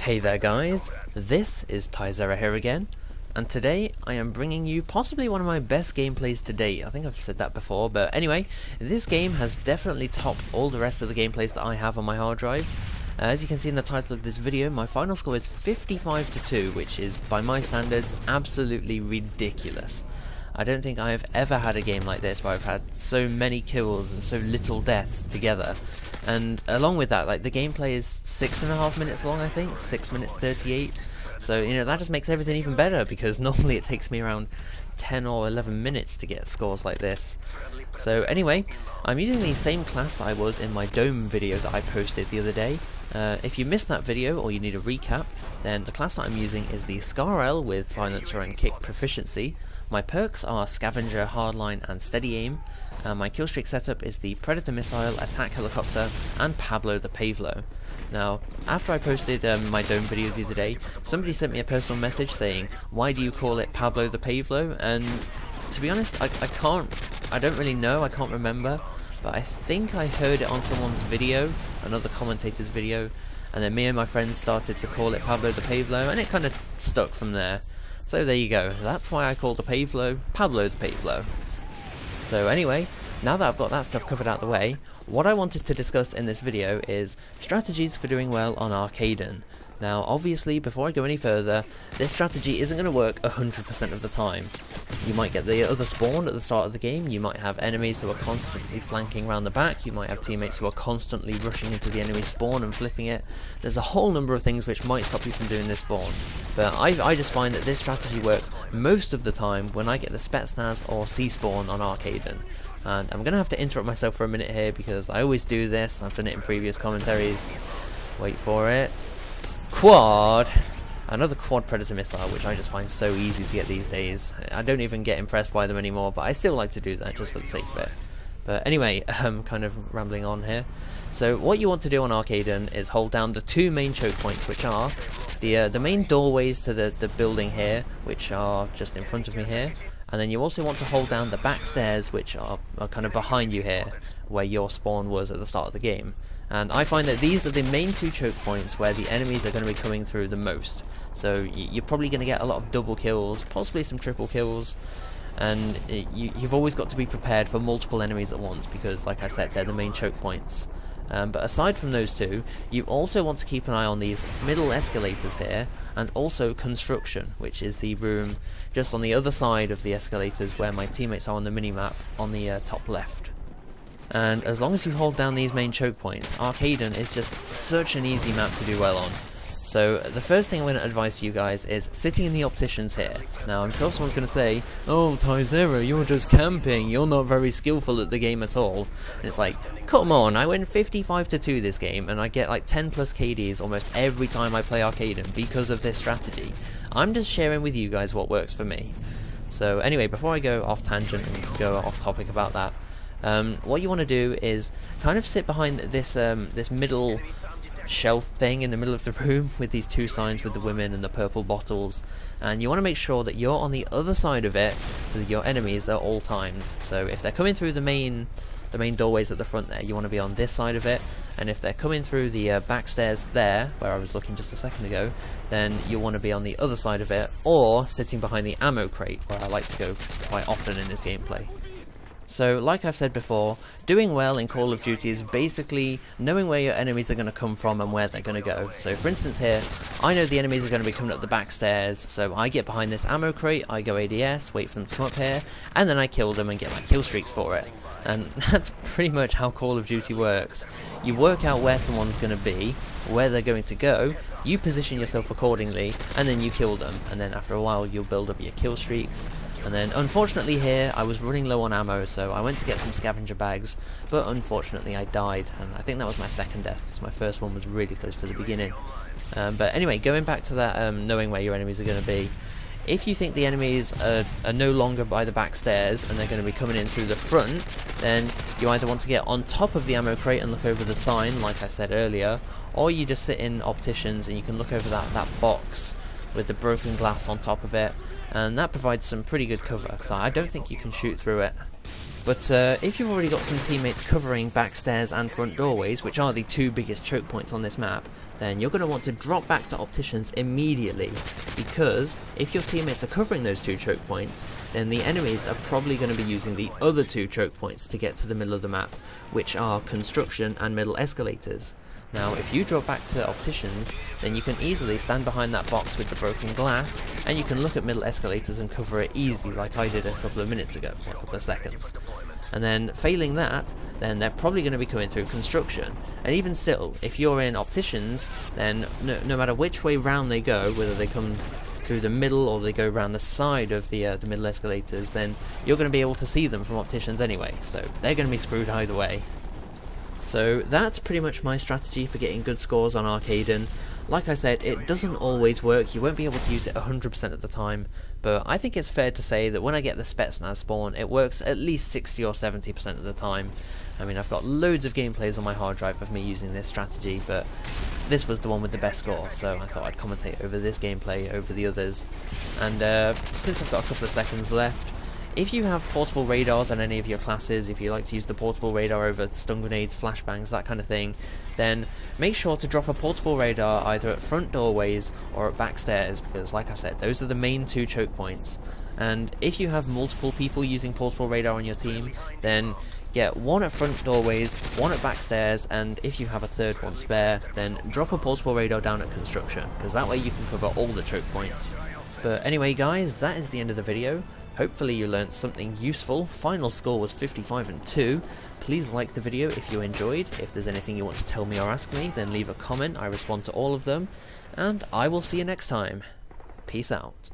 Hey there guys, this is Tyzera here again, and today I am bringing you possibly one of my best gameplays to date. I think I've said that before, but anyway, this game has definitely topped all the rest of the gameplays that I have on my hard drive. As you can see in the title of this video, my final score is 55-2, which is, by my standards, absolutely ridiculous. I don't think I have ever had a game like this where I've had so many kills and so little deaths together. And along with that, like, the gameplay is 6.5 minutes long, I think, 6 minutes 38. So, you know, that just makes everything even better, because normally it takes me around 10 or 11 minutes to get scores like this. So anyway, I'm using the same class that I was in my Dome video that I posted the other day. If you missed that video or you need a recap, then the class that I'm using is the Scar with Silencer and Kick Proficiency. My perks are Scavenger, Hardline and Steady Aim. My killstreak setup is the Predator Missile, Attack Helicopter and Pablo the Pavlo. Now, after I posted my Dome video the other day, somebody sent me a personal message saying, why do you call it Pablo the Pavlo? And to be honest, I don't really know, I can't remember, but I think I heard it on someone's video, another commentator's video, and then me and my friends started to call it Pablo the Pavlo, and it kind of stuck from there. So there you go, that's why I called the Pavlo Pablo the Pavlo. So anyway, now that I've got that stuff covered out the way, what I wanted to discuss in this video is strategies for doing well on Arkaden. Now obviously, before I go any further, this strategy isn't going to work 100% of the time. You might get the other spawn at the start of the game, you might have enemies who are constantly flanking around the back, you might have teammates who are constantly rushing into the enemy spawn and flipping it. There's a whole number of things which might stop you from doing this spawn. But I just find that this strategy works most of the time when I get the Spetsnaz or C-spawn on Arkaden. And I'm going to have to interrupt myself for a minute here because I always do this, I've done it in previous commentaries. Wait for it. Quad! Another quad Predator Missile, which I just find so easy to get these days. I don't even get impressed by them anymore, but I still like to do that just for the sake of it. But anyway, kind of rambling on here. So what you want to do on Arkaden is hold down the two main choke points, which are the main doorways to the building here, which are just in front of me here. And then you also want to hold down the back stairs, which are kind of behind you here, where your spawn was at the start of the game. And I find that these are the main two choke points where the enemies are going to be coming through the most. So you're probably going to get a lot of double kills, possibly some triple kills. And you've always got to be prepared for multiple enemies at once, because like I said, they're the main choke points. But aside from those two, you also want to keep an eye on these middle escalators here, and also construction, which is the room just on the other side of the escalators where my teammates are on the minimap on the top left. And as long as you hold down these main choke points, Arkaden is just such an easy map to do well on. So the first thing I'm going to advise to you guys is sitting in the opticians here. Now I'm sure someone's going to say, oh Tyzera, you're just camping, you're not very skillful at the game at all. And it's like, come on, I win 55-2 this game and I get like 10 plus KDs almost every time I play Arkaden because of this strategy. I'm just sharing with you guys what works for me. So anyway, before I go off tangent and go off topic about that, what you want to do is kind of sit behind this this middle shelf thing in the middle of the room with these two signs with the women and the purple bottles, and you want to make sure that you're on the other side of it so that your enemies are all times. So if they're coming through the main doorways at the front there, you want to be on this side of it, and if they're coming through the back stairs there, where I was looking just a second ago, then you want to be on the other side of it, or sitting behind the ammo crate, where I like to go quite often in this gameplay. So, like I've said before, doing well in Call of Duty is basically knowing where your enemies are going to come from and where they're going to go. So, for instance here, I know the enemies are going to be coming up the back stairs, so I get behind this ammo crate, I go ADS, wait for them to come up here, and then I kill them and get my kill streaks for it. And that's pretty much how Call of Duty works. You work out where someone's going to be, where they're going to go, you position yourself accordingly, and then you kill them, and then after a while you'll build up your kill streaks. And then unfortunately here I was running low on ammo, so I went to get some scavenger bags, but unfortunately I died, and I think that was my second death because my first one was really close to the beginning. But anyway, going back to that knowing where your enemies are going to be, if you think the enemies are no longer by the back stairs and they're going to be coming in through the front, then you either want to get on top of the ammo crate and look over the sign like I said earlier, or you just sit in opticians and you can look over that box with the broken glass on top of it, and that provides some pretty good cover, because I don't think you can shoot through it. But if you've already got some teammates covering backstairs and front doorways, which are the two biggest choke points on this map, then you're going to want to drop back to opticians immediately, because if your teammates are covering those two choke points, then the enemies are probably going to be using the other two choke points to get to the middle of the map, which are construction and middle escalators. Now, if you drop back to opticians, then you can easily stand behind that box with the broken glass, and you can look at middle escalators and cover it easy like I did a couple of minutes ago, or a couple of seconds. And then, failing that, then they're probably going to be coming through construction. And even still, if you're in opticians, then no matter which way round they go, whether they come through the middle or they go around the side of the middle escalators, then you're going to be able to see them from opticians anyway, so they're going to be screwed either way. So that's pretty much my strategy for getting good scores on Arkaden. Like I said, it doesn't always work, you won't be able to use it 100% of the time, but I think it's fair to say that when I get the Spetsnaz spawn, it works at least 60 or 70% of the time. I mean, I've got loads of gameplays on my hard drive of me using this strategy, but this was the one with the best score, so I thought I'd commentate over this gameplay over the others. And since I've got a couple of seconds left, if you have portable radars on any of your classes, if you like to use the portable radar over stun grenades, flashbangs, that kind of thing, then make sure to drop a portable radar either at front doorways or at backstairs, because like I said, those are the main two choke points. And if you have multiple people using portable radar on your team, then get one at front doorways, one at backstairs, and if you have a third one spare, then drop a portable radar down at construction, because that way you can cover all the choke points. But anyway guys, that is the end of the video. Hopefully you learnt something useful. Final score was 55-2. Please like the video if you enjoyed. If there's anything you want to tell me or ask me, then leave a comment. I respond to all of them. And I will see you next time. Peace out.